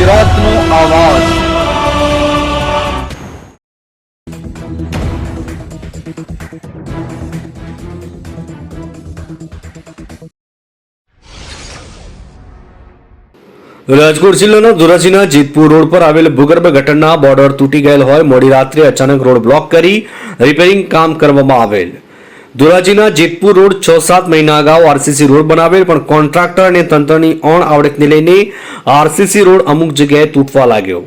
ગુજરાતનો આવાજ। રાજકોટ જિલ્લાના ધોરાજીના જેતપુર રોડ પર આવેલ ભૂગર્ભ ગટરના બોર્ડર તૂટી ગયેલ હોય મોડી રાત્રે અચાનક રોડ બ્લોક કરી રિપેરિંગ કામ કરવામાં આવેલ। ધોરાજીના જેતપુર રોડ 6-7 મહિના અગાઉ આરસીસી રોડ બનાવેલ, પણ કોન્ટ્રાક્ટર અને તંત્રની અણ આવડતને લઈને આરસીસી રોડ અમુક જગ્યાએ તૂટવા લાગ્યો,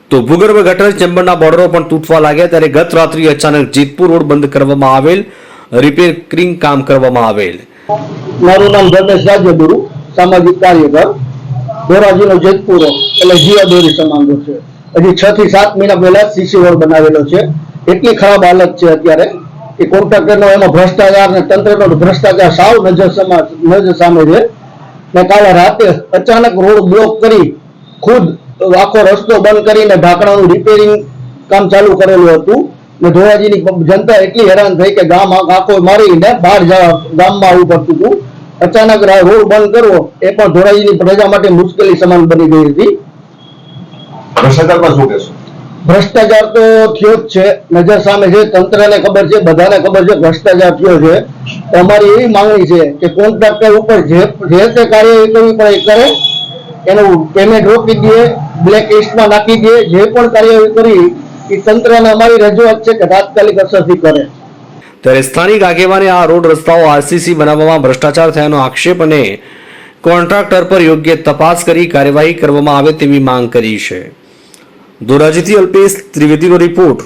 તો ભૂગર્ભ ગટર ચેમ્બરના બોર્ડરો પણ તૂટવા લાગ્યા। ત્યારે ગત રાત્રે અચાનક જેતપુર રોડ બંધ કરવામાં આવેલ, રિપેરિંગ કામ કરવામાં આવેલ। મારું નામ ધર્મેશ રાજ્યગુરુ, સામાજિક કાર્યકર, ધોરાજીનો જેતપુર રોડ એટલે જીવાદોરી સમાન રોડ છે। હજી 6 થી 7 મહિના પહેલા સીસી રોડ બનાવેલો છે। એટલી ખરાબ હાલત છે અત્યારે કે કોન્ટ્રાક્ટરનો એમાં ભ્રષ્ટાચાર ને તંત્રનો ભ્રષ્ટાચાર સાવ નજર સામે છે। ને કાલે રાતે અચાનક રોડ બ્લોક કરી ખુદ આખો રસ્તો બંધ કરીને ઢાંકણાનું રિપેરિંગ કામ ચાલુ કરેલું હતું। ને ધોરાજીની જનતા એટલી હેરાન થઈ કે ગામ આખો મારીને બહાર ગામમાં આવવું પડતું હતું। અચાનક રોડ બંધ કરવો એ પણ ધોરાજીની પ્રજા માટે મુશ્કેલી સમાન બની ગઈ હતી। ભ્રષ્ટાચારમાં શું કહેશો? ભ્રષ્ટાચાર તો થયો જ છે, નજર સામે છે, તંત્રને ખબર છે, બધાને ખબર છે ભ્રષ્ટાચાર થયો છે। તો અમારી એવી માંગણી છે કે કોન્ટ્રાક્ટર ઉપર જે તે કાર્યવાહી કરવી પડે એ કરે, એનું પેમેન્ટ રોકી દે, બ્લેક લિસ્ટમાં નાખી દે। જે પણ કાર્યવાહી કરી એ તંત્રને અમારી રજૂઆત છે કે તાત્કાલિક અસરથી કરે। ત્યારે સ્થાનિક આગેવાને આ રોડ રસ્તાઓ આરસીસી બનાવવામાં ભ્રષ્ટાચાર થયાનો આક્ષેપ અને કોન્ટ્રાક્ટર પર યોગ્ય તપાસ કરી કાર્યવાહી કરવામાં આવે તેવી માંગ કરી છે। ધોરાજીથી અલ્પેશ ત્રિવેદીનો રિપોર્ટ।